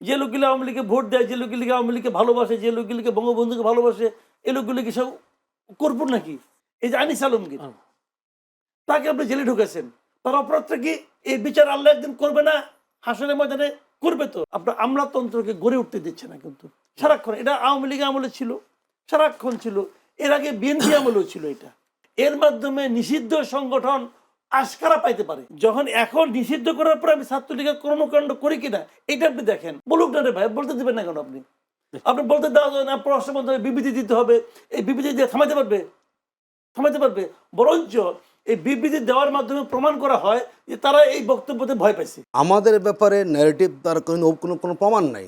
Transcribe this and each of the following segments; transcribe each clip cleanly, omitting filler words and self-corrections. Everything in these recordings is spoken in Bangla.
যে লোকগুলো আওয়ামী লীগকে ভোট দেয়, যে লোকগুলিকে আওয়ামী লীগকে ভালোবাসে, যে লোকগুলিকে বঙ্গবন্ধুকে ভালোবাসে, এই লোকগুলি কি সব করবো নাকি? এই যে আনিস আলমগীর, তাকে আপনি জেলে ঢুকেছেন, তার অপরাধটা কি? এই বিচার আল্লাহ একদিন করবে না? হাসনের ময়দানে করবে তো। আপনার আমলাতন্ত্রকে গড়ে উঠতে দিচ্ছে না কিন্তু সারাক্ষণ। এটা আওয়ামী লীগ আমলে ছিল, সারাক্ষণ ছিল, এর আগে বিএনপি আমলেও ছিল। এটা এর মাধ্যমে নিষিদ্ধ সংগঠন আশকারা পাইতে পারে। যখন এখন নিষিদ্ধ করার পর আমি ছাত্রলীগের কর্মকাণ্ড করি কিনা এটা আপনি দেখেন। বলুক না রে ভাই, বলতে দিবেন না কেন? আপনি আপনি বলতে দেওয়া যায় না, পররাষ্ট্র মন্ত্রণালয় বিবৃতি দিতে হবে। এই বিবৃতি দিয়ে থামাইতে পারবে? থামাইতে পারবে? বরঞ্চ এই বিবৃতি দেওয়ার মাধ্যমে প্রমাণ করা হয় যে তারা এই বক্তব্যতে ভয় পাইছে। আমাদের ব্যাপারে ন্যারেটিভ তার কোনো প্রমাণ নাই,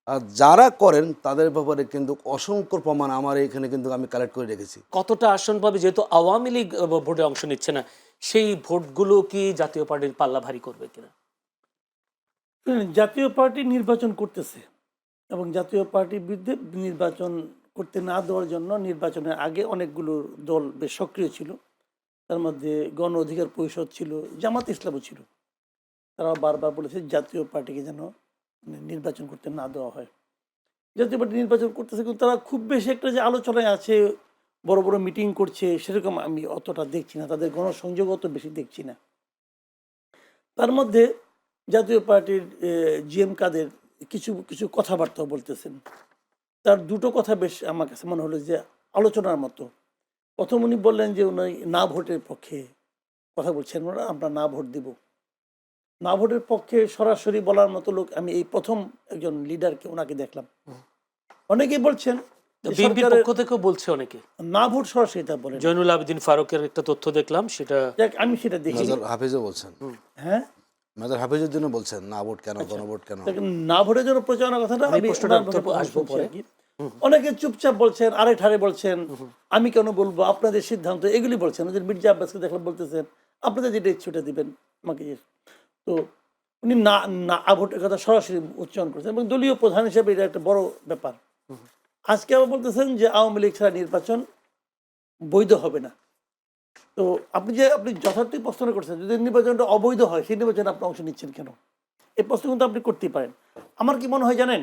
আর যারা করেন তাদের ব্যাপারে কিন্তু অসংখ্য প্রমাণ আমার এখানে কিন্তু আমি কালেক্ট করে রেখেছি। কতটা আসন পাবে, যেহেতু আওয়ামী লীগ ভোটে অংশ নিচ্ছে না, সেই ভোটগুলো কি জাতীয় পার্টির পাল্লা ভারী করবে কিনা? জাতীয় পার্টি নির্বাচন করতেছে এবং জাতীয় পার্টির বিরুদ্ধে নির্বাচন করতে না দেওয়ার জন্য নির্বাচনের আগে অনেকগুলো দল বেশ সক্রিয় ছিল। তার মধ্যে গণ অধিকার পরিষদ ছিল, জামাত ইসলামও ছিল। তারা বারবার বলেছে জাতীয় পার্টিকে যেন নির্বাচন করতে না দেওয়া হয়। জাতীয় পার্টি নির্বাচন করতেছে, কিন্তু তারা খুব বেশি একটা যে আলোচনায় আছে, বড় বড় মিটিং করছে, সেরকম আমি অতটা দেখছি না। তাদের গণসংযোগ অত বেশি দেখছি না। তার মধ্যে জাতীয় পার্টির জিএম কাদের কিছু কিছু কথাবার্তা বলতেছেন। তার দুটো কথা বেশ আমার কাছে মনে হলো যে আলোচনার মতো। প্রথম উনি বললেন যে উনি না ভোটের পক্ষে কথা বলছেন, ওরা আমরা না ভোট দিব। না ভোটের পক্ষে সরাসরি বলার মতো লোক আমি এই প্রথম একজন লিডারকে ওনাকে দেখলাম। অনেকেই বলছেন যে বিএনপির সরকারের পক্ষ থেকেও বলছে অনেকে, না ভোট সরাসরি তা বলেন। জয়নুল আবেদিন ফারুকের একটা তথ্য দেখলাম, সেটা যাক আমি সেটা দেখি। মেজর হাফিজও বলছেন, হ্যাঁ, মেজর হাফিজের জন্য বলছেন না ভোট কেন, গণভোট কেন। দেখেন, না ভোটের জন্য প্রচারণার কথাটা আমি আমি প্রশ্নটা ওনার মুখে আসবো শুনছি পরে। আর কি। অনেকে চুপচাপ বলছেন, আরে ঠারে বলছেন, আমি কেন বলবো, আপনাদের সিদ্ধান্ত, এগুলি বলছেন। ওদের মির্জা আব্বাসকে দেখলাম বলতেছেন আপনাদের যেটা ইচ্ছুটা দিবেন আমাকে। তো উনি না না ভোটের কথা সরাসরি উচ্চারণ করেছেন এবং দলীয় প্রধান হিসেবে এটা একটা বড় ব্যাপার। আজকে আবার বলতেছেন যে আওয়ামী লীগ ছাড়া নির্বাচন বৈধ হবে না। তো আপনি যথার্থই প্রশ্ন করছেন, যদি নির্বাচনটা অবৈধ হয় সেই নির্বাচনে আপনি অংশ নিচ্ছেন কেন? এই প্রশ্ন কিন্তু আপনি করতেই পারেন। আমার কি মনে হয় জানেন,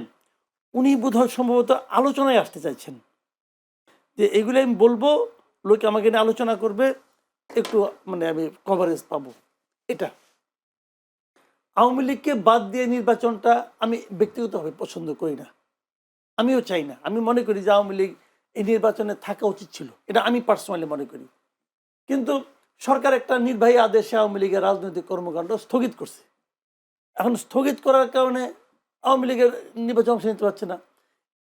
উনি বোধহয় সম্ভবত আলোচনায় আসতে চাইছেন যে এগুলো আমি বলবো, লোকে আমাকে নিয়ে আলোচনা করবে, একটু মানে আমি কভারেজ পাবো। এটা আওয়ামী লীগকে বাদ দিয়ে নির্বাচনটা আমি ব্যক্তিগতভাবে পছন্দ করি না, আমিও চাই না। আমি মনে করি যে আওয়ামী লীগ এই নির্বাচনে থাকা উচিত ছিল, এটা আমি পার্সোনালি মনে করি। কিন্তু সরকার একটা নির্বাহী আদেশে আওয়ামী লীগের রাজনৈতিক কর্মকাণ্ড স্থগিত করছে। এখন স্থগিত করার কারণে আওয়ামী লীগের নির্বাচন অংশ নিতে পারছে না।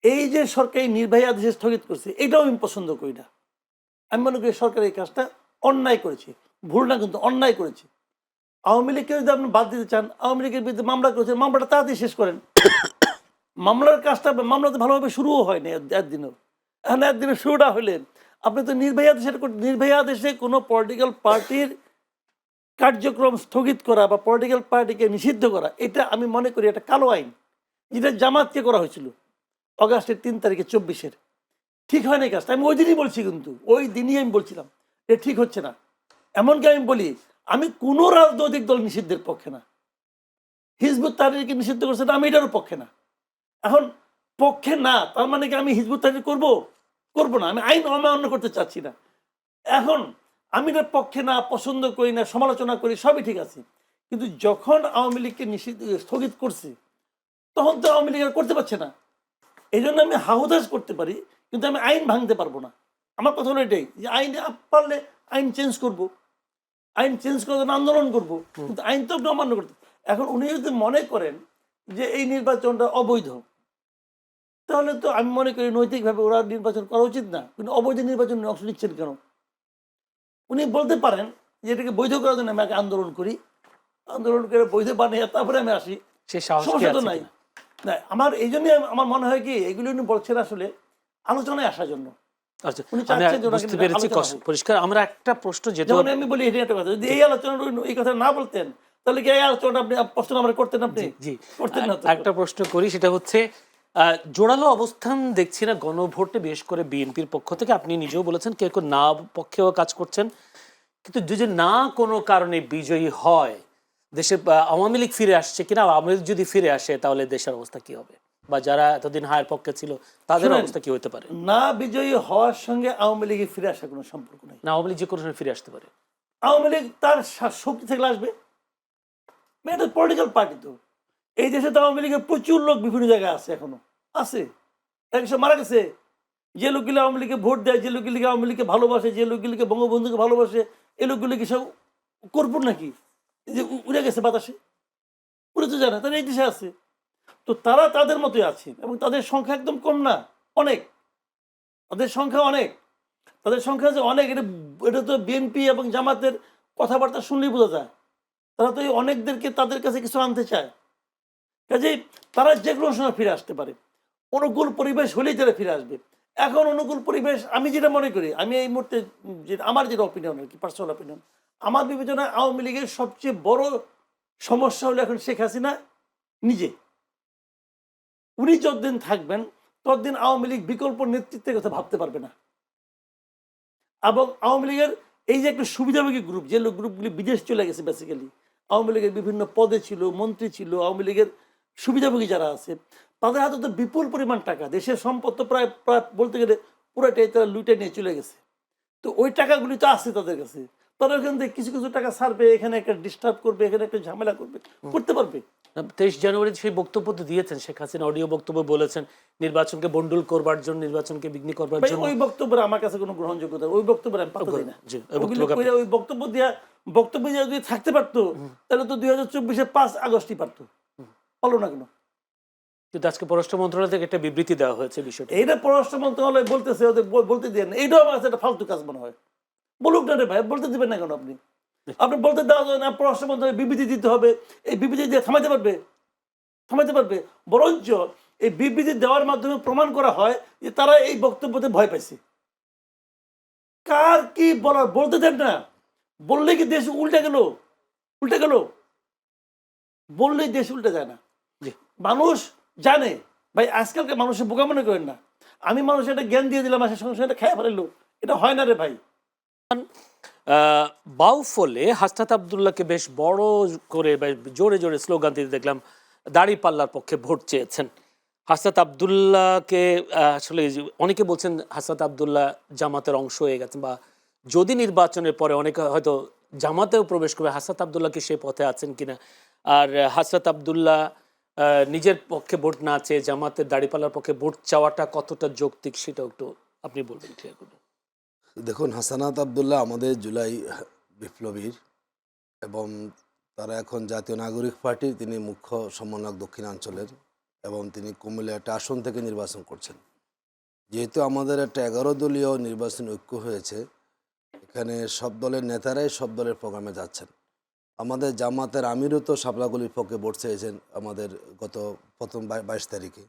এই যে সরকারি নির্বাহী আদেশে স্থগিত করছে, এটাও আমি পছন্দ করি না। আমি মনে করি সরকার এই কাজটা অন্যায় করেছে, ভুল না কিন্তু অন্যায় করেছে। আওয়ামী লীগকে যদি আপনি বাদ দিতে চান, আওয়ামী লীগের বিরুদ্ধে মামলা করেছেন, মামলাটা তাড়াতাড়ি শেষ করেন। মামলার কাজটা, মামলা তো ভালোভাবে শুরুও হয়নি একদিনও। এখন একদিনে শুরুটা হলে আপনি তো নির্বাহী আদেশে কোনো পলিটিক্যাল পার্টির কার্যক্রম স্থগিত করা বা পলিটিক্যাল পার্টিকে নিষিদ্ধ করা, এটা আমি মনে করি একটা কালো আইন, যেটা জামাতকে করা হয়েছিল অগাস্টের 3 তারিখে 24-এর। ঠিক হয় না এই কাজটা, আমি ওই দিনই বলছি, কিন্তু ওই দিনই আমি বলছিলাম এটা ঠিক হচ্ছে না। এমনকি আমি বলি, আমি কোনো রাজনৈতিক দল নিষিদ্ধের পক্ষে না। হিজবুত তাহরিরকে নিষিদ্ধ করছে না, আমি এটারও পক্ষে না। এখন পক্ষে না তার মানে কি আমি হিজবুত তাহরির করবো না? আমি আইন অমান্য করতে চাচ্ছি না। এখন আমি এটার পক্ষে না, পছন্দ করি না, সমালোচনা করি, সবই ঠিক আছে। কিন্তু যখন আওয়ামী লীগকে স্থগিত করছে, তখন তো আওয়ামী লীগ আর করতে পারছে না। এই জন্য আমি হাহুদাস করতে পারি, কিন্তু আমি আইন ভাঙতে পারবো না। আমার কথা হলো এটাই যে আইন পারলে আইন চেঞ্জ করব, আইন চেঞ্জ করার জন্য আন্দোলন করব, কিন্তু আইন তো আপনি অমান্য করতে। এখন উনি যদি মনে করেন যে এই নির্বাচনটা অবৈধ, তাহলে তো আমি মনে করি নৈতিকভাবে ওরা নির্বাচন করা উচিত না। কিন্তু অবৈধ নির্বাচনে অংশ নিচ্ছেন কেন? উনি বলতে পারেন যে এটাকে বৈধ করার জন্য আমি আগে আন্দোলন করি, আন্দোলন করে বৈধ বানিয়ে তারপরে আমি আসি, সেই সাহস কি সমস্যা তো আছে নাই। কিনা? না, আমার এই জন্যই আমার মনে হয় কি এগুলো উনি বলছেন আসলে আলোচনায় আসার জন্য। আচ্ছা, উনি আমি চাচ্ছেন যে ওনাকে বুঝতে নিয়ে পেরেছি আলোচনা হোক। পরিষ্কার। আমরা একটা প্রশ্ন, যেহেতু যেমন আমি বলি এটা একটা কথা, যদি এই আলোচনা এই কথা না বলতেন, তাহলে কি এই আলোচনাটা আপনি প্রশ্ন আমরা করতেন? আপনি জি করতেন না তো। একটা প্রশ্ন করি, সেটা হচ্ছে জোরালো অবস্থান দেখছি না গণভোটে, বিশেষ করে বিএনপির পক্ষ থেকে। আপনি নিজেও বলেছেন কেউ কেউ না পক্ষেও কাজ করছেন, কিন্তু যদি না কোনো কারণে বিজয়ী হয়, দেশে আওয়ামী লীগ ফিরে আসছে কিনা, আওয়ামী লীগ যদি ফিরে আসে তাহলে দেশের অবস্থা কি হবে, বা যারা এতদিন হায়ের পক্ষে ছিল তাদের শুনেন, অবস্থা কি হতে পারে? না বিজয়ী হওয়ার সঙ্গে আওয়ামী লীগে ফিরে আসার কোনো সম্পর্ক নেই। না, আওয়ামী লীগ যে কোনো সময় ফিরে আসতে পারে। আওয়ামী লীগ তার শক্তি থেকে আসবে, এটা পলিটিক্যাল পার্টি। তো এই দেশে তো আওয়ামী লীগের প্রচুর লোক বিভিন্ন জায়গায় আছে, এখনো আছে। একসময় মারা গেছে। যে লোকগুলি আওয়ামী লীগে ভোট দেয়, যে লোকগুলিকে আওয়ামী লীগকে ভালোবাসে, যে লোকগুলিকে বঙ্গবন্ধুকে ভালোবাসে, এই লোকগুলি কি সব করপুর নাকি যে উড়ে গেছে বাতাসে? উড়ে তো যায় না, তারা এই দেশে আছে। তো তারা তাদের মতোই আছে, এবং তাদের সংখ্যা একদম কম না, অনেক। তাদের সংখ্যা অনেক। তাদের সংখ্যা যে অনেক, এটা তো বিএনপি এবং জামাতের কথাবার্তা শুনলেই বোঝা যায়। তারা তো এই অনেকদেরকে তাদের কাছে কিছু আনতে চায়। কাজেই তারা যে কোনো সময় ফিরে আসতে পারে, অনুকূল পরিবেশ হলেই তারা ফিরে আসবে। এখন অনুকূল পরিবেশ আমি যেটা মনে করি, আমি এই মুহূর্তে যে আমার যেটা অপিনিয়ন আর কি, পার্সোনাল অপিনিয়ন, আমার বিবেচনায় আওয়ামী লীগের সবচেয়ে বড় সমস্যা হলো এখন শেখ হাসিনা নিজে। উনি যতদিন থাকবেন ততদিন আওয়ামী লীগ বিকল্প নেতৃত্বের কথা ভাবতে পারবে না। এবং আওয়ামী লীগের এই যে একটা সুবিধাভোগী গ্রুপ, যে লোক গ্রুপগুলি বিদেশ চলে গেছে, বেসিক্যালি আওয়ামী লীগের বিভিন্ন পদে ছিল, মন্ত্রী ছিল, আওয়ামী লীগের সুবিধাভোগী যারা আছে, তাদের হাতে তো বিপুল পরিমাণ টাকা, দেশের সম্পদ তো প্রায় প্রায় বলতে গেলে পুরোটাই তারা লুটে নিয়ে চলে গেছে। তো ওই টাকাগুলি তো আছে তাদের কাছে, তারা ওখান থেকে কিছু কিছু টাকা ছাড়বে, এখানে একটা ডিস্টার্ব করবে, এখানে একটা ঝামেলা করবে, করতে পারবে। 23 জানুয়ারি সেই বক্তব্য তো দিয়েছেন শেখ হাসিনা, অডিও বক্তব্য বলেছেন নির্বাচনকে বন্ডুল করবার জন্য, নির্বাচনকে বিঘ্ন করবার ভাই জন্য। ওই বক্তব্যের আমার কাছে কোনো গ্রহণযোগ্যতা, ওই বক্তব্যের আমি পাত্তা দিই না। জি, ওগুলো কইরা ওই বক্তব্য দিয়ে যদি থাকতে পারতো, তাহলে তো 2024-এ 5 আগস্টই পারতো, পারলো না কেন? কিন্তু আজকে পররাষ্ট্র মন্ত্রণালয় থেকে একটা বিবৃতি দেওয়া হয়েছে বিষয়টা। এইটা পররাষ্ট্র মন্ত্রণালয় বলতেছে, ওদের বলতে দিয়ে না, এইটাও আমার কাছে একটা ফালতু কাজ মনে হয়। বলুক না রে ভাই, বলতে দিবেন না কেন? আপনি আপনি বলতে দেওয়া যায় না, পররাষ্ট্র মন্ত্রণালয় বিবৃতি দিতে হবে, এই বিবৃতি দিয়ে থামাইতে পারবে? থামাইতে পারবে? বরঞ্চ এই বিবৃতি দেওয়ার মাধ্যমে প্রমাণ করা হয় যে তারা এই বক্তব্যতে ভয় পাইছে। কার কি বলার বলতে দেন না, বললে কি দেশ উল্টে গেল? উল্টে গেল? বললেই দেশ উল্টে যায় না। জি। মানুষ জানে ভাই, আজকালকে মানুষের বোকা মনে করেন না। আমি মানুষের একটা জ্ঞান দিয়ে দিলাম, আসে সঙ্গে সঙ্গে এটা খেয়ে ফেললো, এটা হয় না রে ভাই। বাউফলে হাসনাত আবদুল্লাহকে বেশ বড় করে বেশ জোরে জোরে স্লোগান দিতে দেখলাম, দাড়িপাল্লার পক্ষে ভোট চেয়েছেন। হাসনাত আবদুল্লাহকে আসলে এই যে অনেকে বলছেন হাসনাত আবদুল্লাহ জামাতের অংশ হয়ে গেছেন, বা যদি নির্বাচনের পরে অনেকে হয়তো জামাতেও প্রবেশ করবে, হাসনাত আবদুল্লাহ কি সেই পথে আছেন কিনা? আর হাসনাত আবদুল্লাহ নিজের পক্ষে ভোট না চেয়ে জামাতের দাড়িপাল্লার পক্ষে ভোট চাওয়াটা কতটা যৌক্তিক, সেটাও একটু আপনি বলবেন, ক্লিয়ার করবেন। দেখুন, হাসানাত আবদুল্লাহ আমাদের জুলাই বিপ্লবীর, এবং তারা এখন জাতীয় নাগরিক পার্টির তিনি মুখ্য সমন্বয়ক দক্ষিণাঞ্চলের, এবং তিনি কুমিল্লা একটা আসন থেকে নির্বাচন করছেন। যেহেতু আমাদের একটা 11 দলীয় নির্বাচন ঐক্য হয়েছে, এখানে সব দলের নেতারাই সব দলের প্রোগ্রামে যাচ্ছেন। আমাদের জামাতের আমিরও তো শাপলাগুলির পক্ষে ভোট চেয়েছেন আমাদের গত প্রথম 22 তারিখে।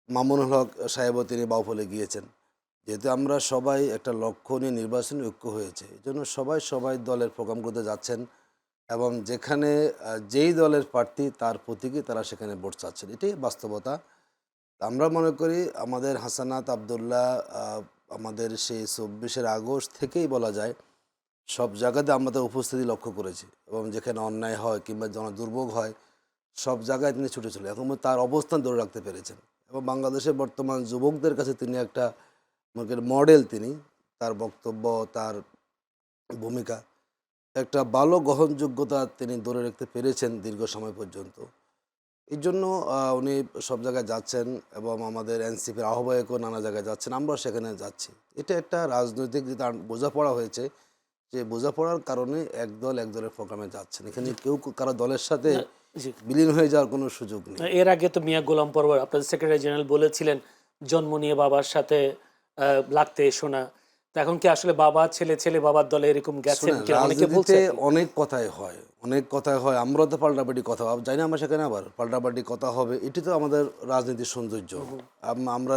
মামুনুল হক সাহেবও তিনি বাউফলে গিয়েছেন। যেহেতু আমরা সবাই একটা লক্ষ্য নিয়ে নির্বাচনী ঐক্য হয়েছে, এই জন্য সবাই দলের প্রোগ্রামগুলোতে যাচ্ছেন, এবং যেখানে যেই দলের প্রার্থী তার প্রতীকী তারা সেখানে ভোট চাচ্ছেন, এটাই বাস্তবতা। আমরা মনে করি আমাদের হাসানাত আবদুল্লাহ আমাদের সেই 24 আগস্ট থেকেই বলা যায় সব জায়গাতে আমরা তার উপস্থিতি লক্ষ্য করেছি, এবং যেখানে অন্যায় হয় কিংবা দুর্ভোগ হয় সব জায়গায় তিনি ছুটে চলে, এখন তার অবস্থান ধরে রাখতে পেরেছেন। এবং বাংলাদেশের বর্তমান যুবকদের কাছে তিনি একটা মডেল। তিনি তার বক্তব্য, তার ভূমিকা, একটা ভালো গ্রহণযোগ্যতা তিনি ধরে রাখতে পেরেছেন দীর্ঘ সময় পর্যন্ত। এই জন্য উনি সব জায়গায় যাচ্ছেন, এবং আমাদের এনসিপির আহ্বায়কও নানা জায়গায় যাচ্ছেন, আমরা সেখানে যাচ্ছি। এটা একটা রাজনৈতিক যেটা বোঝাপড়া হয়েছে, যে বোঝাপড়ার কারণে এক দলের প্রোগ্রামে যাচ্ছেন, এখানে কেউ কারো দলের সাথে জি। বিলীন হয়ে যাওয়ার কোনো সুযোগ নেই। এর আগে তো মিয়া গোলাম পরওয়ার আপনাদের সেক্রেটারি জেনারেল বলেছিলেন জন্ম নিয়ে বাবার সাথে লাগতে এসো না। তো এখন কি আসলে বাবা ছেলে, ছেলে বাবার দলে এরকম গেছেন শোনেন, কি? অনেকে বলছে রাজনীতিতে অনেক কথাই হয়, আমরা তো পাল্টাপাল্টি কথা জানি না, আমরা সেখানে আবার পাল্টাপাল্টি কথা হবে, এটি তো আমাদের রাজনীতির সৌন্দর্য। আমরা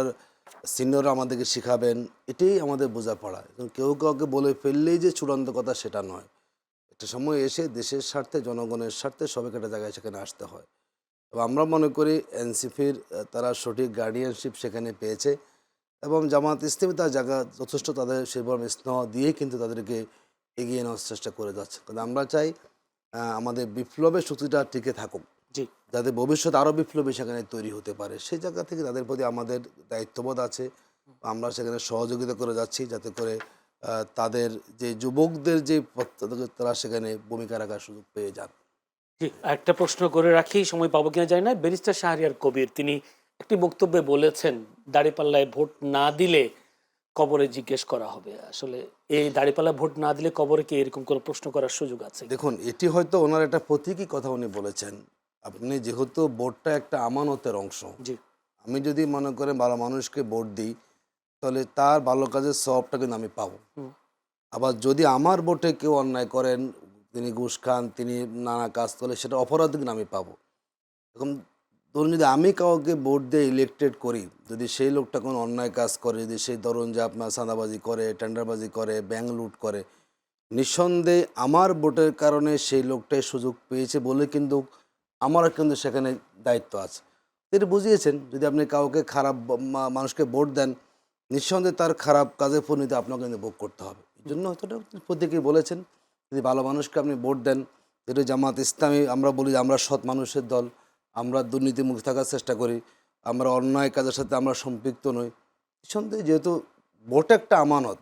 সিনিয়ররা আমাদেরকে শিখাবেন, এটাই আমাদের বোঝাপড়া। কেউ কাউকে বলে ফেললেই যে চূড়ান্ত কথা সেটা নয়, একটা সময় এসে দেশের স্বার্থে, জনগণের স্বার্থে সবাইকে একটা জায়গায় সেখানে আসতে হয়। এবং আমরা মনে করি এনসিপির তারা সঠিক গার্ডিয়ানশিপ সেখানে পেয়েছে, এবং জামাত ইসলামী তার জায়গা যথেষ্ট তাদের সেরকম স্নেহ দিয়েই কিন্তু তাদেরকে এগিয়ে নেওয়ার চেষ্টা করে যাচ্ছে। কারণ আমরা চাই আমাদের বিপ্লবের শক্তিটা টিকে থাকুক, জি যাতে ভবিষ্যতে আরও বিপ্লবী সেখানে তৈরি হতে পারে, সেই জায়গা থেকে তাদের প্রতি আমাদের দায়িত্ববোধ আছে। আমরা সেখানে সহযোগিতা করে যাচ্ছি যাতে করে তাদের যে যুবকদের যে তারা সেখানে ভূমিকা রাখার সুযোগ পেয়ে যান। জি একটা প্রশ্ন করে রাখি, সময় পাবো কিনা জানি না। ব্যারিস্টার শাহরিয়ার কবির তিনি একটি বক্তব্যে বলেছেন দাঁড়িপাল্লায় ভোট না দিলে কবরে জিজ্ঞেস করা হবে। আসলে এই দাঁড়িপাল্লায় ভোট না দিলে কবরে কি এরকম কোনো প্রশ্ন করার সুযোগ আছে? দেখুন, এটি হয়তো ওনার একটা প্রতীকী কথা উনি বলেছেন। আপনি যেহেতু ভোটটা একটা আমানতের অংশ, জি আমি যদি মনে করেন ভালো মানুষকে ভোট দিই, তাহলে তার ভালো কাজের সবটা কিন্তু আমি পাবো। হুম, আবার যদি আমার ভোটে কেউ অন্যায় করেন, তিনি ঘুষ খান, তিনি নানা কাজ করলে, সেটা অপরাধ কিন্তু আমি পাবো। এখন ধরুন যদি আমি কাউকে ভোট দিয়ে ইলেক্টেড করি, যদি সেই লোকটা কোনো অন্যায় কাজ করে, যদি সেই ধরুন যে আপনার চাঁদাবাজি করে, টেন্ডারবাজি করে, ব্যাংক লুট করে, নিঃসন্দেহে আমার ভোটের কারণে সেই লোকটাই সুযোগ পেয়েছে বলে কিন্তু আমারও কিন্তু সেখানে দায়িত্ব আছে। তিনি বুঝিয়েছেন যদি আপনি কাউকে খারাপ মানুষকে ভোট দেন, নিঃসন্দেহে তার খারাপ কাজের পরিণতি আপনাকে কিন্তু ভোগ করতে হবে। এই জন্য হয়তো প্রত্যেকেই বলেছেন যদি ভালো মানুষকে আপনি ভোট দেন, যেটা জামাত ইসলামী আমরা বলি যে আমরা সৎ মানুষের দল, আমরা দুর্নীতিমুক্ত থাকার চেষ্টা করি, আমরা অন্যায় কাজের সাথে আমরা সম্পৃক্ত নই। নিঃসন্দেহে যেহেতু ভোট একটা আমানত,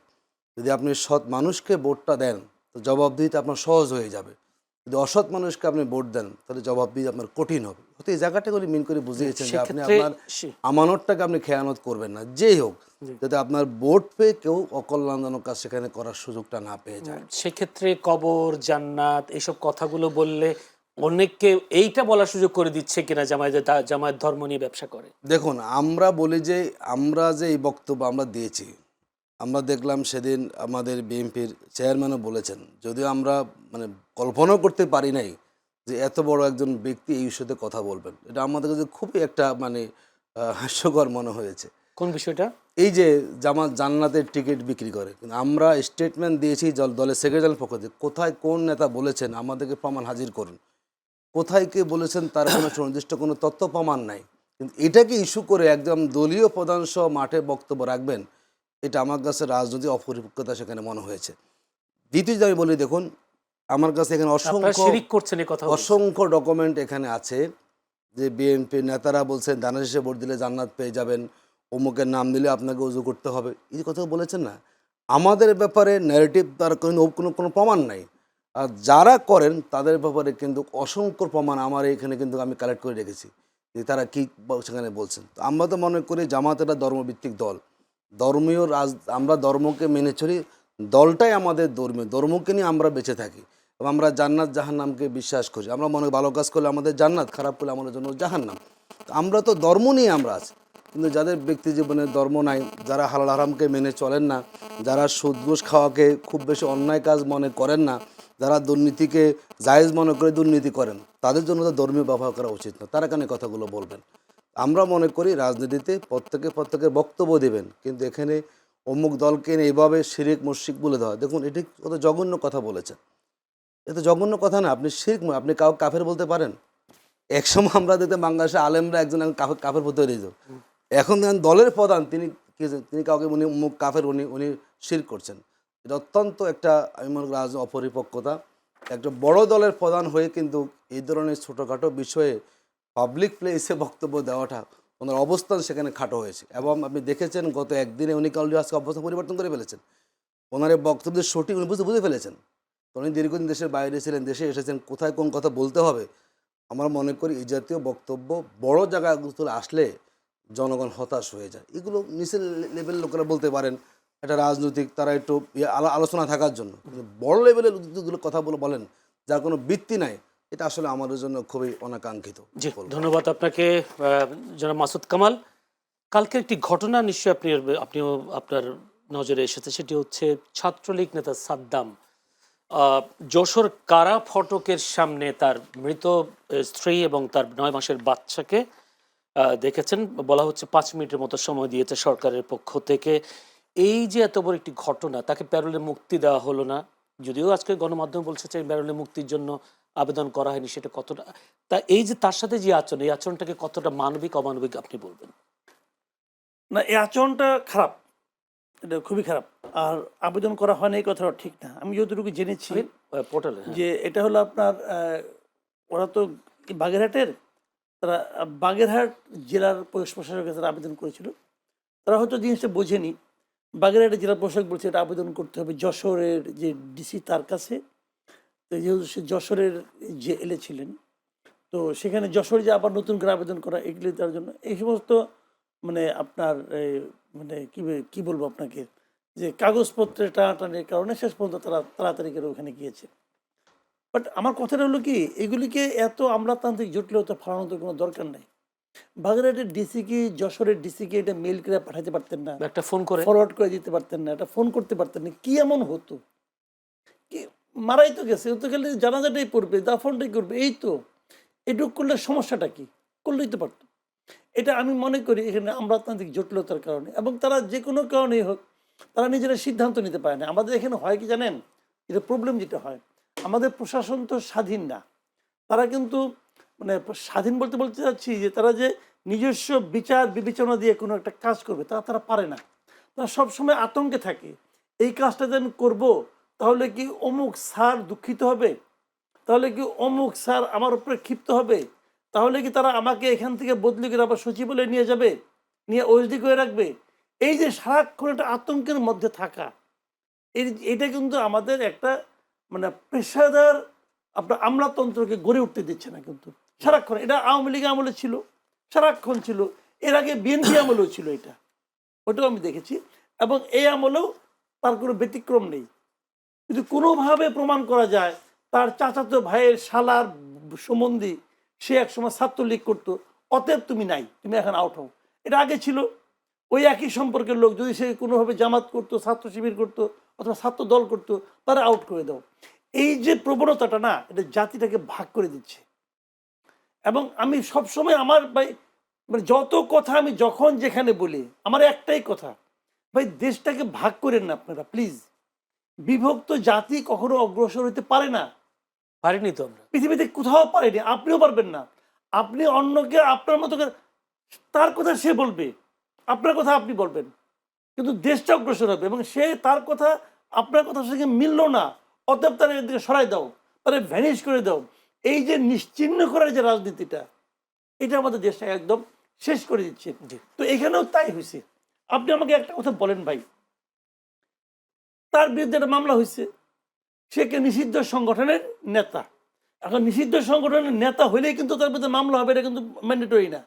যদি আপনি সৎ মানুষকে ভোটটা দেন তো জবাবদিহিতা আপনার সহজ হয়ে যাবে। যদি অসৎ মানুষকে আপনি ভোট দেন তাহলে জবাবদিহি আপনার কঠিন হবে। হয়তো এই জায়গাটা করে মিন করে বুঝিয়েছেন যে আপনি সেক্ষেত্রে আপনার আমানতটাকে আপনি খেয়ানত করবেন না, যেই হোক, যাতে আপনার ভোট পেয়ে কেউ অকল্যাণজনক কাজ সেখানে করার সুযোগটা না পেয়ে যায়। সেক্ষেত্রে কবর জান্নাত এসব কথাগুলো বললে অনেককে এইটা বলার সুযোগ করে দিচ্ছে কিনা জামায়াত ধর্ম নিয়ে ব্যবসা করে? দেখুন, আমরা বলি যে আমরা যে এই বক্তব্য আমরা দিয়েছি, আমরা দেখলাম সেদিন আমাদের বিএনপির চেয়ারম্যানও বলেছেন, যদিও আমরা মানে কল্পনাও করতে পারি নাই যে এত বড় একজন ব্যক্তি এই ইস্যুতে কথা বলবেন। এটা আমাদের কাছে খুবই একটা মানে হাস্যকর মনে হয়েছে। কোন বিষয়টা? এই যে জামাত জান্নাতের টিকিট বিক্রি করে, কিন্তু আমরা স্টেটমেন্ট দিয়েছি দলের সেক্রেটারির পক্ষ থেকে, কোথায় কোন নেতা বলেছেন আমাদেরকে প্রমাণ হাজির করুন, কোথায় কে বলেছেন তার কোনো সুনির্দিষ্ট কোনো তথ্য প্রমাণ নাই। কিন্তু এটাকে ইস্যু করে একদম দলীয় প্রধান সহ মাঠে বক্তব্য রাখবেন, এটা আমার কাছে রাজনৈতিক অপরিপক্কতা সেখানে মনে হয়েছে। দ্বিতীয় যে আমি বলি, দেখুন আমার কাছে এখানে আপনারা শিরিক করছেন এই কথা বলছেন। অসংখ্য ডকুমেন্ট এখানে আছে যে বিএনপি নেতারা বলছেন দানা শেষে ভোট দিলে জান্নাত পেয়ে যাবেন, অমুকের নাম দিলে আপনাকে উজু করতে হবে, এই কথা বলেছেন না। আমাদের ব্যাপারে ন্যারেটিভ তার কোনো কোনো প্রমাণ নাই। আর যারা করেন তাদের ব্যাপারে কিন্তু অসংখ্য প্রমাণ আমার এখানে কিন্তু আমি কালেক্ট করে রেখেছি যে তারা কী সেখানে বলছেন। তো আমরা তো মনে করি জামাত একটা ধর্মভিত্তিক দল, ধর্মীয় আমরা ধর্মকে মেনে চলি, দলটাই আমাদের ধর্মীয়, ধর্মকে নিয়ে আমরা বেঁচে থাকি এবং আমরা জান্নাত জাহান্নামকে বিশ্বাস করি। আমরা মনে ভালো কাজ করলে আমাদের জান্নাত, খারাপ করলে আমাদের জন্য জাহান্নাম। আমরা তো ধর্ম নিয়ে আমরা আছি, কিন্তু যাদের ব্যক্তি জীবনে ধর্ম নাই, যারা হালাল হারামকে মেনে চলেন না, যারা সুদ ঘুষ খাওয়াকে খুব বেশি অন্যায় কাজ মনে করেন না, যারা দুর্নীতিকে জায়েজ মনে করে দুর্নীতি করেন, তাদের জন্য তো ধর্মীয় ব্যবহার করা উচিত না। তারা কেন কথাগুলো বলবেন? আমরা মনে করি রাজনীতিতে প্রত্যেকের বক্তব্য দেবেন, কিন্তু এখানে অমুক দলকে নিয়ে এইভাবে শিরিক মুশরিক বলে দেওয়া, দেখুন এটি কত জঘন্য কথা বলেছেন। এত জঘন্য কথা না। আপনি শিরক, আপনি কাউকে কাফের বলতে পারেন? একসময় আমরা দেখতে বাংলাদেশে আলেমরা একজন কাফের বলতে হয়ে, এখন দেখেন দলের প্রধান তিনি কাউকে উনি মুখ কাফের, উনি শিরক করছেন। এটা অত্যন্ত একটা আমি মনে করি রাজনৈতিক অপরিপক্কতা। একটা বড় দলের প্রধান হয়ে কিন্তু এই ধরনের ছোটোখাটো বিষয়ে পাবলিক প্লেসে বক্তব্য দেওয়াটা, ওনার অবস্থান সেখানে খাটো হয়েছে। এবং আপনি দেখেছেন গত একদিনে উনি অলরেডি আজকে অবস্থান পরিবর্তন করে ফেলেছেন। ওনার এই বক্তব্যের সঠিক উনি বুঝে ফেলেছেন। তো উনি দীর্ঘদিন দেশের বাইরে ছিলেন, দেশে এসেছেন, কোথায় কোন কথা বলতে হবে। আমরা মনে করি এই জাতীয় বক্তব্য বড় জায়গাগুলো আসলে জনগণ হতাশ হয়ে যায়। এগুলো নিচের লেভেলের লোকেরা বলতে পারেন, এটা রাজনৈতিক, তারা একটু আলোচনা থাকার জন্য, কিন্তু বড় লেভেলের যেগুলো কথা বলেন যার কোনো ভিত্তি নাই, এটা আসলে আমাদের জন্য খুবই অনাকাঙ্ক্ষিত। জি ধন্যবাদ আপনাকে জনাব মাসুদ কামাল। কালকে একটি ঘটনা নিশ্চয়ই আপনিও আপনার নজরে এসেছে, সেটি হচ্ছে ছাত্রলীগ নেতা সাদ্দাম যশোর কারা ফটকের সামনে তার মৃত স্ত্রী এবং তার 9 মাসের বাচ্চাকে দেখেছেন। বলা হচ্ছে 5 মিনিটের মতো সময় দিয়েছে সরকারের পক্ষ থেকে। এই যে এত বড় একটি ঘটনা, তাকে প্যারোলে মুক্তি দেওয়া হলো না, যদিও আজকে গণমাধ্যম বলছে যে প্যারোলে মুক্তির জন্য আবেদন করা হয়নি, সেটা কতটা, তা এই যে তার সাথে যে আচরণ, এই আচরণটাকে কতটা মানবিক অমানবিক আপনি বলবেন? না, এই আচরণটা খারাপ এটা খুবই খারাপ। আর আবেদন করা হয় না এই কথাটা ঠিক না। আমি যতটুকু জেনেছি পোর্টালে যে এটা হলো আপনার ওরা তো বাগেরহাটের, তারা বাগেরহাট জেলার পুলিশ প্রশাসকের কাছে আবেদন করেছিল। তারা হয়তো জিনিসটা বোঝেনি। বাগেরহাটের জেলা প্রশাসক বলছে এটা আবেদন করতে হবে যশোরের যে ডিসি তার কাছে। তো যেহেতু সে যশোরের যে এলে ছিলেন, তো সেখানে যশোরে যে আবার নতুন করে আবেদন করা এগুলি তার জন্য এই সমস্ত মানে আপনার মানে কি বলবো আপনাকে, যে কাগজপত্রের টানাটানির কারণে শেষ পর্যন্ত তারা তাড়াতাড়ি করে ওখানে গিয়েছে। বাট আমার কথাটা হলো কি, এগুলিকে এত আমলাতান্ত্রিক জটিলতা ফালানোর তো কোনো দরকার নাই। বাগেরহাটের ডিসি কি যশোরের ডিসি কি এটা মেইল করে পাঠাতে পারতেন না? একটা ফোন করে ফরওয়ার্ড করে দিতে পারতেন না? এটা ফোন করতে পারতেন না? কি এমন হতো? কি মারাই তো গেছে, ও তো খালি জানাজাটাই পড়বে, দাফনটাই করবে, এই তো। এটুক করলে সমস্যাটা কি? করলেই তো পারতো। এটা আমি মনে করি এখানে আমলাতান্ত্রিক জটিলতার কারণে, এবং তারা যে কোনো কারণেই হোক তারা নিজেরা সিদ্ধান্ত নিতে পারে না। আমাদের এখানে হয় কি জানেন, এটা প্রবলেম যেটা হয়, আমাদের প্রশাসন তো স্বাধীন না। তারা কিন্তু মানে স্বাধীন বলতে বলতে চাচ্ছি যে তারা যে নিজস্ব বিচার বিবেচনা দিয়ে কোনো একটা কাজ করবে তারা পারে না। তারা সবসময় আতঙ্কে থাকে, এই কাজটা যে আমি করবো তাহলে কি অমুক স্যার দুঃখিত হবে, তাহলে কি অমুক স্যার আমার উপরে ক্ষিপ্ত হবে, তাহলে কি তারা আমাকে এখান থেকে বদলি করে আবার সচিবালয়ে নিয়ে যাবে, নিয়ে ওএসডি করে রাখবে। এই যে সারাক্ষণ একটা আতঙ্কের মধ্যে থাকা, এটা কিন্তু আমাদের একটা মানে পেশাদার আপনার আমলাতন্ত্রকে গড়ে উঠতে দিচ্ছে না। কিন্তু সারাক্ষণ এটা আওয়ামী লীগ আমলে ছিল, সারাক্ষণ ছিল, এর আগে বিএনপি আমলেও ছিল, এটা ওটাও আমি দেখেছি, এবং এই আমলেও তার কোনো ব্যতিক্রম নেই। যদি কোনোভাবে প্রমাণ করা যায় তার চাচাতো ভাইয়ের শালার সম্বন্ধী সে একসময় ছাত্রলীগ করতো, অতএব তুমি নাই, তুমি এখন আউট হও, এটা আগে ছিল। ওই একই সম্পর্কের লোক যদি সে কোনোভাবে জামাত করতো, ছাত্র শিবির করতো, অথবা ছাত্র দল করতো, তারা আউট করে দাও। এই যে প্রবণতাটা না, এটা জাতিটাকে ভাগ করে দিচ্ছে। এবং আমি সবসময় আমার ভাই মানে যত কথা আমি যখন যেখানে বলি আমার একটাই কথা, ভাই দেশটাকে ভাগ করেন না আপনারা প্লিজ। বিভক্ত জাতি কখনো অগ্রসর হতে পারে না, পারিনি তো আমরা। পৃথিবীতে কোথাও পারেনি, আপনিও পারবেন না। আপনি অন্যকে আপনার মতো তার কথা সে বলবে, আপনার কথা আপনি বলবেন, কিন্তু দেশটা অগ্রসর হবে, এবং সে তার কথা আপনার কথার সঙ্গে মিললো না, অতএব তারা এদিকে সরাই দাও, তারা ভ্যানিশ করে দাও। এই যে নিশ্চিহ্ন করার যে রাজনীতিটা, এটা আমাদের দেশটা একদম শেষ করে দিচ্ছে। তো এখানেও তাই হয়েছে। আপনি আমাকে একটা কথা বলেন ভাই, তার বিরুদ্ধে একটা মামলা হয়েছে, সে কে নিষিদ্ধ সংগঠনের নেতা। এখন নিষিদ্ধ সংগঠনের নেতা হলেই কিন্তু তার বিরুদ্ধে মামলা হবে, এটা কিন্তু ম্যান্ডেটরি না।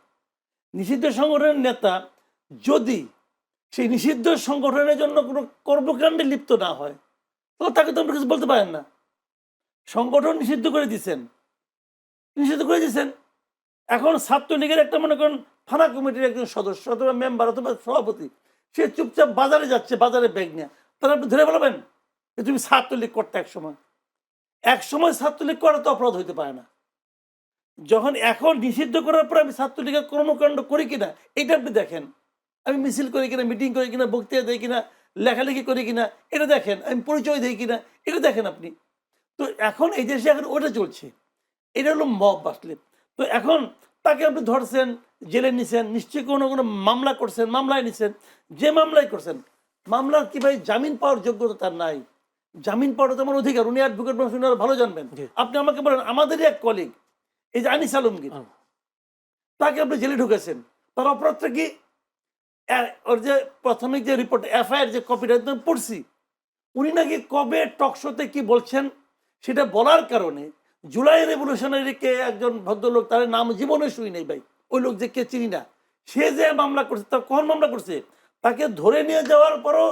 নিষিদ্ধ সংগঠনের নেতা যদি সেই নিষিদ্ধ সংগঠনের জন্য কোনো কর্মকাণ্ডে লিপ্ত না হয় তাহলে তাকে তো আপনি কিছু বলতে পারেন না। সংগঠন নিষিদ্ধ করে দিচ্ছেন, এখন ছাত্রলীগের একটা মনে করেন থানা কমিটির একজন সদস্য অথবা মেম্বার অথবা সভাপতি, সে চুপচাপ বাজারে যাচ্ছে, বাজারে ব্যাগ নিয়ে, তারা আপনি ধরে বলবেন যে তুমি ছাত্রলীগ করতে? এক সময় ছাত্রলীগ করা তো অপরাধ হইতে পারে না। যখন এখন নিষিদ্ধ করার পর আমি ছাত্রলীগের কর্মকাণ্ড করি কিনা এটা আপনি দেখেন, আমি মিছিল করি কিনা, মিটিং করি কিনা, বক্তৃতা দেই কিনা, লেখালেখি করি কিনা এটা দেখেন, আমি পরিচয় দিই কিনা এটা দেখেন আপনি। তো এখন এই দেশে এখন ওটা চলছে, এটা হলো মব আসলে। তো এখন তাকে আপনি ধরছেন, জেলে নিছেন, নিশ্চয়ই কোনো কোনো মামলা করছেন, মামলায় নিছেন, যে মামলায় করছেন মামলার কি ভাই জামিন পাওয়ার যোগ্যতা তার নাই? জামিন পাওয়ার তেমন অধিকার উনি অ্যাডভোকেট ভালো জানবেন। আপনি আমাকে বলেন, আমাদেরই এক কলিগ এই যে আনিস আলমগীর, তাকে আপনি জেলে ঢুকেছেন, তার অপরাধটা কি? ওর যে প্রাথমিক যে রিপোর্ট এফআইআর যে কপিটা একদম পড়ছি, উনি নাকি কবে টকশোতে কি বলছেন সেটা বলার কারণে জুলাই রেভলিউশনারিকে একজন ভদ্রলোক, তার নাম জীবনে শুই নেই ভাই, ওই লোক যে কে চিনি না, সে যে মামলা করছে, তার কখন মামলা করছে? তাকে ধরে নিয়ে যাওয়ার পরও,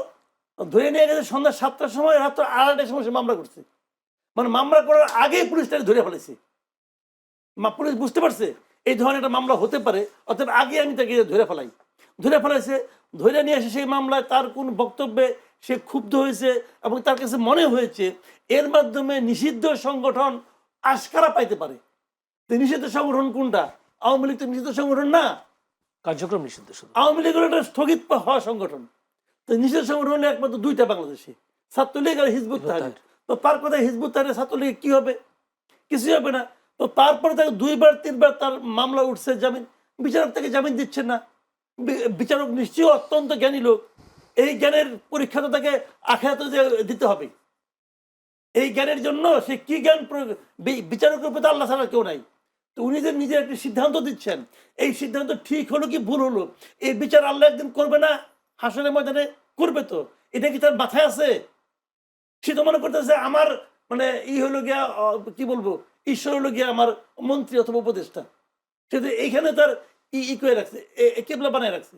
ধরে নিয়ে গেছে সন্ধ্যা 7টার সময়, রাত 8টার সময় সে মামলা করছে। মানে মামলা করার আগেই পুলিশ তাকে ধরে ফেলেছে। পুলিশ বুঝতে পারছে এই ধরনের একটা মামলা হতে পারে, অর্থাৎ আগে আমি তাকে ধরে ফেলাইছে। ধরে নিয়ে এসে সেই মামলায় তার কোন বক্তব্যে সে ক্ষুব্ধ হয়েছে, এবং তার কাছে মনে হয়েছে এর মাধ্যমে নিষিদ্ধ সংগঠন আশকারা পাইতে পারে। তো নিষিদ্ধ সংগঠন কোনটা? আওয়ামী লীগ তো নিষিদ্ধ সংগঠন না, কার্যক্রম নিষিদ্ধ। আওয়ামী লীগ হলো একটা স্থগিত হওয়া সংগঠন। তো নিষিদ্ধ সংগঠন হলে একমাত্র দুইটা বাংলাদেশে, ছাত্রলীগ আর হিজবুত তাহরির। তো তার কথা হিজবুত তাহরির ছাত্রলীগ কি হবে? কিছুই হবে না। তো তারপরে তাকে 2বার 3বার তার মামলা উঠছে, জামিন, বিচারক তাকে জামিন দিচ্ছে না। বিচারক নিশ্চয়ই অত্যন্ত জ্ঞানী লোক, এই জ্ঞানের পরীক্ষা তো তাকে আখিরাতে যে দিতে হবে। এই জ্ঞানের জন্য সে কি জ্ঞান বিচারকের উপর আল্লাহ ছাড়া কেউ নাই। তো উনি যে নিজের একটি সিদ্ধান্ত দিচ্ছেন, এই সিদ্ধান্ত ঠিক হলো কি ভুল হলো, এই বিচার আল্লাহ একদিন করবে না, হাসরের ময়দানে করবে। তো এটা কি তার মাথায় আছে? সে তো মনে করতেছে আমার মানে হলো গিয়া কি বলবো, ঈশ্বর হলো গিয়া আমার মন্ত্রী অথবা উপদেষ্টা। সে তো এইখানে তার করে রাখছে, কেবলা বানায় রাখছে।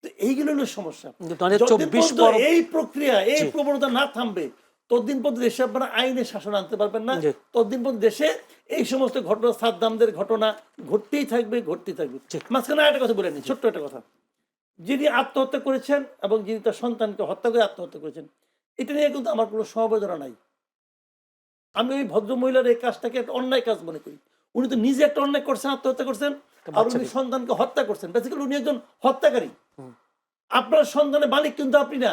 তো এইগুলো হলো সমস্যা। যতদিন পর্যন্ত এই প্রক্রিয়া, এই প্রবণতা না থামবে, ততদিন পর্যন্ত দেশে আপনারা আইনের শাসন আনতে পারবেন না। ততদিন পর্যন্ত দেশে এই সমস্ত ঘটনা, সাদ্দামদের ঘটনা ঘটতেই থাকবে, ঘটতেই থাকবে। মাঝখানে একটা কথা বলে নি, ছোট্ট একটা কথা। যিনি আত্মহত্যা করেছেন এবং যিনি তার সন্তানকে হত্যা করে আত্মহত্যা করেছেন, এটা নিয়ে কিন্তু আমার কোনো সমবেদনা নাই। আমি ওই ভদ্র মহিলার এই কাজটাকে একটা অন্যায় কাজ মনে করি। উনি তো নিজে একটা অন্যায় করছেন, আত্মহত্যা করছেন, আর উনি সন্তানকে হত্যা করছেন। বেসিক্যালি উনি একজন হত্যাকারী। আপনার সন্তানের মালিক কিন্তু আপনি না,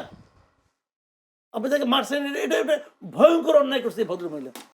আপনি তাকে মারছেন। এটা ভয়ঙ্কর অন্যায় করছে ভদ্র মহিলা।